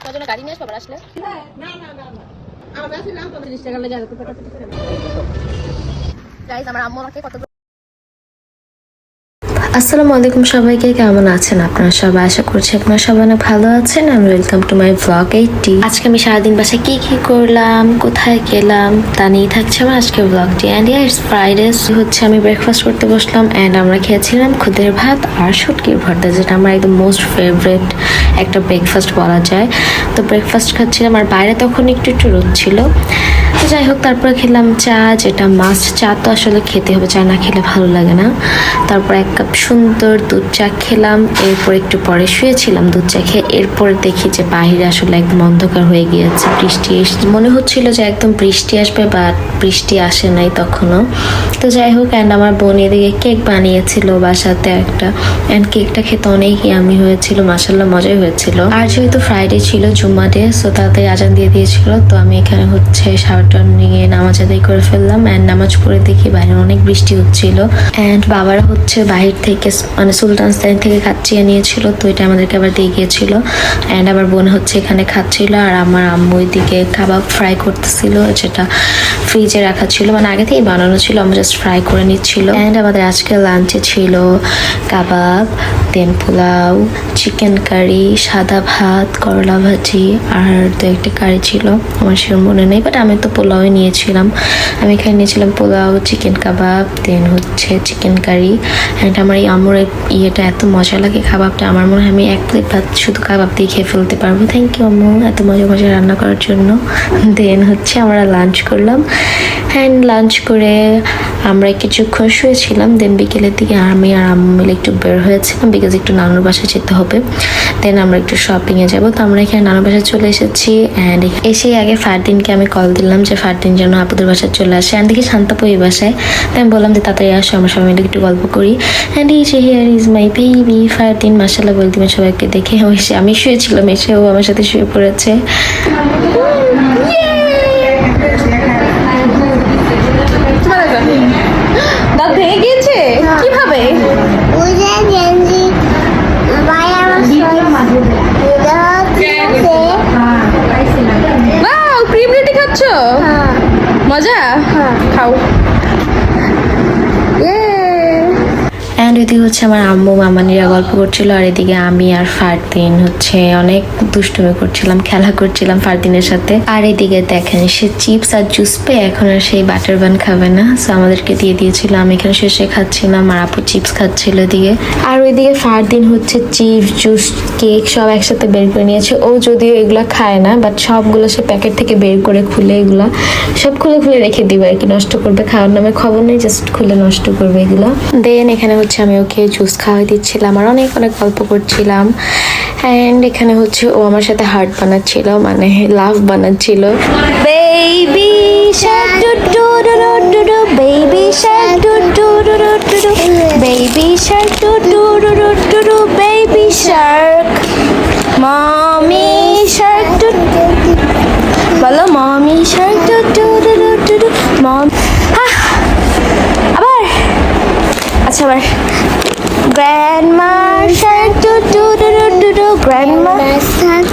তোমার জন্য গাড়ি নিয়ে আসবো আবার আসলে। গাইস আমার আম্মু আমাকে কত আসসালামু আলাইকুম সবাইকে, কেমন আছেন আপনারা সবাই? আশা করছি আপনারা সবাই অনেক ভালো আছেন। আমি ওয়েলকাম টু মাই ব্লগ 80। আজকে আমি সারাদিন বাসায় কি করলাম, কোথায় গেলাম তা নিয়ে থাকছে আমার আজকের ব্লগটি। অ্যান্ড ইটস ফ্রাইডে হচ্ছে আমি ব্রেকফাস্ট করতে বসলাম অ্যান্ড আমরা খেয়েছিলাম খুদের ভাত আর শুটকির ভর্তা, যেটা আমার একদম মোস্ট ফেভারিট একটা ব্রেকফাস্ট বলা যায়। তো ব্রেকফাস্ট খাচ্ছিলাম আর বাইরে তখন একটু রোদ ছিল। তো যাই হোক, তারপরে খেলাম চা, যেটা মাস্ট। চা তো আসলে খেতে হবে, চা না খেলে ভালো লাগে না। তারপর এক কাপ সুন্দর দুধ চা খেলাম। এরপর একটু পরে শুয়েছিলাম দুধ চা খেয়ে। এরপরে দেখি যে বাইরে আসলে একদম অন্ধকার হয়ে গিয়েছে, বৃষ্টি মনে হচ্ছিল যে একদম বৃষ্টি আসবে, বাট বৃষ্টি আসে নাই তখনও। তো যাই হোক, অ্যান্ড আমার বোন এদিকে কেক বানিয়েছিল বাসাতে একটা, অ্যান্ড কেকটা খেতে অনেক ইয়ামি হয়েছিল, মাশাআল্লাহ মজাই হয়েছিল। আর যেহেতু ফ্রাইডে ছিল, জুম্মা ডে, সো তাড়াতাড়ি আজান দিয়ে দিয়েছিল। তো আমি এখানে হচ্ছে শাওয়ারটা নিয়ে নামাজ আদায় করে ফেললাম অ্যান্ড নামাজ পড়ে দেখি বাইরে অনেক বৃষ্টি হচ্ছিল। অ্যান্ড বাবারা হচ্ছে বাহির থেকে মানে সুলতানস্তান থেকে কাচ্চিয়া নিয়েছিল, তো এটা আমাদেরকে আবার দিয়ে গিয়েছিল। অ্যান্ড আমার বোন হচ্ছে এখানে খাচ্ছিল আর আমার আম্মু এদিকে কাবাব ফ্রাই করতেছিল, যেটা ফ্রিজে রাখা ছিল, মানে আগে থেকেই বানানো ছিল, আমরা জাস্ট ফ্রাই করে নিচ্ছিল। অ্যান্ড আমাদের আজকে লাঞ্চে ছিল কাবাব, দেন পোলাও, চিকেন কারি, সাদা ভাত, করলা ভাজি আর দু একটা কারি ছিল, আমার সেরকম মনে নেই, বাট আমি তো পোলাওই নিয়েছিলাম। আমি এখানে নিয়েছিলাম পোলাও, চিকেন কাবাব, দেন হচ্ছে চিকেন কারি। অ্যান্ড আমার এই আম্মুর ইয়েটা এত মজা লাগে কাবাবটা, আমার মনে হয় আমি এক প্লেট ভাত শুধু কাবাব দিয়ে খেয়ে ফেলতে পারবো। থ্যাংক ইউ আম্মু এত মজা মজা রান্না করার জন্য। দেন হচ্ছে আমরা লাঞ্চ করলাম, অ্যান্ড লাঞ্চ করে আমরা কিছুক্ষণ শুয়েছিলাম। দেন বিকেলের দিকে আমি আর আম্মু মিলে একটু বের হয়েছিলাম, বিকজ একটু নানুর বাসায় যেতে হবে। দেন আমরা একটু শপিংয়ে যাবো। তো আমরা এখানে নানুর বাসায় চলে এসেছি। অ্যান্ড এসেই আগে ফারদিনকে আমি কল দিলাম যে ফারদিন যেন আপুদের বাসায় চলে আসে। অ্যান্ড দেখি শান্তাপু এই বাসায়। তো আমি বললাম যে তাড়াতাড়ি আসো, আমরা সবাই মিলে একটু গল্প করি। অ্যান্ড এই যে here is my baby Fardin, মাশাআল্লাহ বলতে সবাইকে দেখে এসে আমি শুয়েছিলাম, এসে ও আমার সাথে শুয়ে পড়েছে। দাঁত ভেঙে গিয়েছে কিভাবে? ক্রিম রুটি খাচ্ছ? মজা, খাও। অ্যান্ড এদিকে হচ্ছে আমার আম্মু মামানিরা গল্প করছিল আর এদিকে আমি আর ফারদিন হচ্ছে অনেক দুষ্টুমি করছিলাম, খেলা করছিলাম ফারদিনের সাথে। আর এদিকে দেখেন সে চিপস আর জুস পেয়ে এখন আর সেই বাটার বান খাবে না, সো আমাদেরকে দিয়ে দিয়েছিল। আমি এখানে শেষে খাচ্ছিলাম আর আপু চিপস খাচ্ছিল এদিকে। আর ওইদিকে ফারদিন হচ্ছে চিপস, জুস, কেক সব একসাথে বের করে নিয়েছে। ও যদিও এগুলা খায় না, বাট সবগুলো সে প্যাকেট থেকে বের করে খুলে এগুলা সব খুলে খুলে রেখে দিবে আর কি, নষ্ট করবে। খাওয়ার নামে খবর নেই, জাস্ট খুলে নষ্ট করবে এগুলো। দেন এখানে হচ্ছে আমি ওকে জুস খাওয়াই দিচ্ছিলাম আর অনেক অনেক গল্প করছিলাম। অ্যান্ড এখানে হচ্ছে ও আমার সাথে হার্ট বানাচ্ছিল, মানে লাভ বানাচ্ছিল। Baby shark doo doo doo doo doo, baby shark doo doo doo doo doo, baby shark doo doo doo doo doo, baby shark, mummy shark doo, বলো mummy shark doo doo doo doo doo, mom. আবার আচ্ছা, আবার grandma shark doo doo doo doo doo, grandma shark,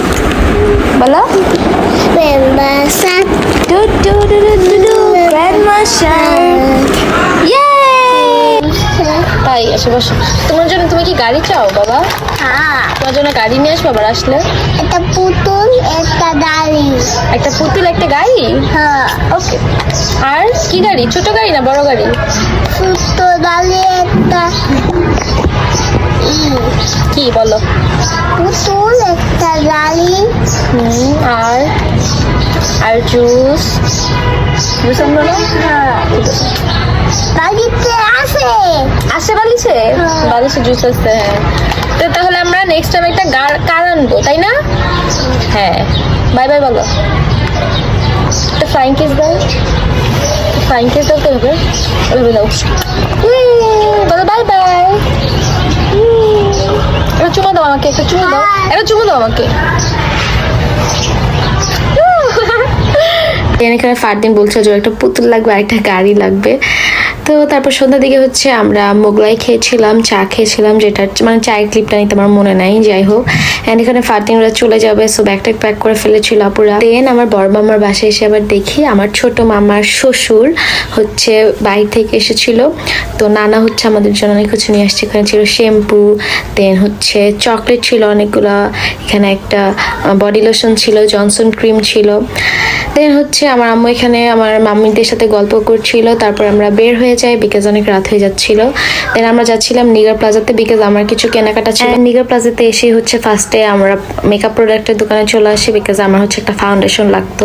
বলো grandma shark doo doo doo doo doo, grandma shark. ইয়ে তাই আসে বসো। তোমার জন্য তুমি কি গাড়ি চাও বাবা? হ্যাঁ, তোমার জন্য গাড়ি নিয়ে আসবো আবার আসলে। একটা পুতুল, একটা গাড়ি। একটা পুতুল, একটা গাড়ি। হ্যাঁ, ওকে। আর কি গাড়ি? ছোট গাড়ি না বড় গাড়ি? ছোট্ট গাড়ি একটা। কি বলো? পুতুল, একটা গাড়ি। আর আর জুস জুস আনবো না? হ্যাঁ, বাড়িতে আছে। আসে বালিশে? হ্যাঁ। বালিশে জুস আসছে, হ্যাঁ। তো তাহলে আমরা নেক্সট টাইম একটা কার আনবো, তাই না? হ্যাঁ, বাই বাই বলো। একটা ফ্লাইং কিস দাও, ফ্লাইং কিস দাও। তো হবে ওইভাবে দাও, বলো বাই বাই। একটা চুমা দাও আমাকে, একটা চুমা দাও, একটা চুমা দাও আমাকে। এখানে ফারদিন বলছে যে একটা পুতুল লাগবে আর একটা গাড়ি লাগবে। তো তারপর সন্ধ্যার দিকে হচ্ছে আমরা মোগলাই খেয়েছিলাম, চা খেয়েছিলাম, যেটা মানে চায়ের ক্লিপটা নিতে আমার মনে নাই, যাই হোক। অ্যান্ড এখানে ফাতিনরা চলে যাবে, সো ব্যাগটা প্যাক করে ফেলেছিল আপুরা। দেন আমার বড় মামার বাসায় এসে আবার দেখি আমার ছোট মামার শ্বশুর হচ্ছে বাইরে থেকে এসেছিল। তো নানা হচ্ছে আমাদের জন্য অনেক কিছু নিয়ে আসছে। এখানে ছিল শ্যাম্পু, দেন হচ্ছে চকলেট ছিল অনেকগুলো, এখানে একটা বডি লোশন ছিল, জনসন ক্রিম ছিল। দেন হচ্ছে আমার আম্মু এখানে আমার মাম্মিদের সাথে গল্প করছিল। তারপর আমরা বের হয়ে যাই বিকজ অনেক রাত হয়ে যাচ্ছিল। দেন আমরা যাচ্ছিলাম নিগার প্লাজাতে বিকজ আমার কিছু কেনাকাটা ছিল। নিগার প্লাজাতে এসে হচ্ছে ফার্স্টে আমরা মেকআপ প্রোডাক্টের দোকানে চলে আসি বিকজ আমার হচ্ছে একটা ফাউন্ডেশন লাগতো।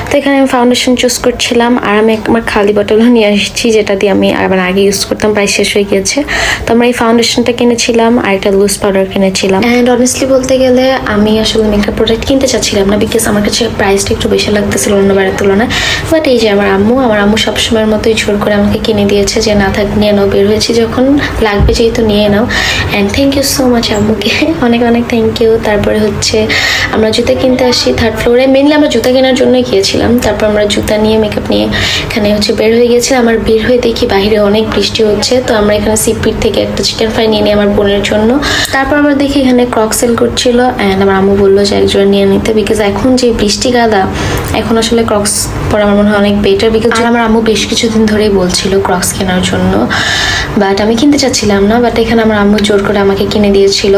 তো এখানে আমি ফাউন্ডেশন চুজ করছিলাম, আর আমি আমার খালি বটলও নিয়ে আসছি যেটা দিয়ে আমি আবার আগে ইউজ করতাম, প্রায় শেষ হয়ে গিয়েছে। তো আমরা এই ফাউন্ডেশনটা কিনেছিলাম আর একটা লুজ পাউডার কিনেছিলাম। অ্যান্ড অনেস্টলি বলতে গেলে আমি আসলে মেকআপ প্রোডাক্ট কিনতে চাচ্ছিলাম না বিকজ আমার কাছে প্রাইসটা একটু বেশি লাগতেছিল অন্যবারের তুলনায়। বাট এই যে আমার আম্মু সবসময়ের মতোই জোর করে আমাকে কিনে দিয়েছে যে না থাক, নিয়ে নাও, বের হয়েছি যখন লাগবে যেহেতু নিয়ে নাও। And thank you so much আম্মুকে, অনেক অনেক থ্যাংক ইউ। তারপরে হচ্ছে আমরা জুতা কিনতে আসি থার্ড ফ্লোরে, মেনলি আমরা জুতা কেনার জন্যই গিয়েছিলাম। তারপর আমরা জুতা নিয়ে মেকআপ নিয়ে এখানে হচ্ছে বের হয়ে গিয়েছিলাম। আমার বের হয়ে দেখি বাইরে অনেক বৃষ্টি হচ্ছে। তো আমরা এখানে সিপির থেকে একটা চিকেন ফ্রাই নিয়ে নিই আমার বোনের জন্য। তারপর আমরা দেখি এখানে ক্রক সেল করছিল, অ্যান্ড আমার আম্মু বললো যে একজোড়া নিয়ে নিতে বিকজ এখন যে বৃষ্টি কাদা, এখন আসলে ক্রক্স পরা আমার মনে হয় অনেক বেটার বিকজ আমার আম্মু বেশ কিছুদিন ধরেই বলছিল ক্রক্স কেনার জন্য, বাট আমি কিনতে চাচ্ছিলাম না। বাট এখানে আমার আম্মু জোর করে আমাকে কিনে দিয়েছিল।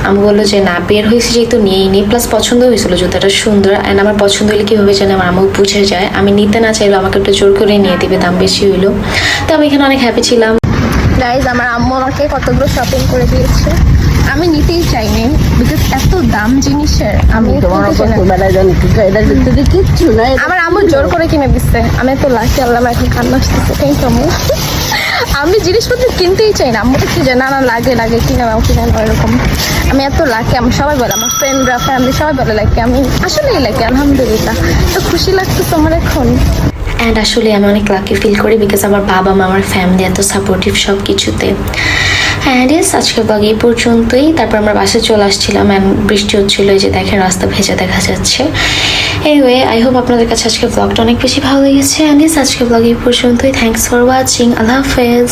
আম্মু বললো যে না, বের হয়েছে যেহেতু নিয়েই নি, প্লাস পছন্দ হয়েছিল জুতাটা সুন্দর। অ্যান্ড আমার পছন্দ হলে কীভাবে জানে আমার আম্মু বুঝে যায়, আমি নিতে না চাইলেও আমাকে একটু জোর করে নিয়ে দিবে, দাম বেশি হইলো। তো আমি এখানে অনেক হ্যাপি ছিলাম। গাইজ আমার আম্মু আমাকে কতগুলো শপিং করে দিয়েছে, আমি নিতেই চাইনি বিকজ এত দাম জিনিসের আমি কিচ্ছু নাই। আমার আম্মু জোর করে কিনে দিচ্ছে। আমি তো লাকি, আল্লাহ এখন কান্না আসতেছে। থ্যাংক ইউ আম্মু। আমি জিনিসপত্র কিনতেই চাই না, আম্মু দেখছি যে না না লাগে লাগে কিনে নাও কিনে নাও এরকম। আমি এত লাকি, আমি সবাই বলে, আমার ফ্রেন্ডরা ফ্যামিলি সবাই বলে লাকি, আমি আসলেই লাকি আলহামদুলিল্লাহ। তো খুশি লাগতেছে আমার এখন। অ্যান্ড আসলে আমি অনেক লাকি ফিল করি বিকজ আমার বাবা মা, আমার ফ্যামিলি এত সাপোর্টিভ সব কিছুতে। অ্যান্ড ইয়েস, আজকের ব্লগ এই পর্যন্তই। তারপর আমরা বাসায় চলে আসছিলাম অ্যান্ড বৃষ্টি হচ্ছিল, এই যে দেখেন রাস্তা ভেজা দেখা যাচ্ছে। এনিওয়ে, আই হোপ আপনাদের কাছে আজকের ব্লগটা অনেক বেশি ভালো লেগেছে। অ্যান্ড ইয়েস, আজকের ব্লগ এই পর্যন্তই। Thanks for watching. আল্লাহ হাফেজ।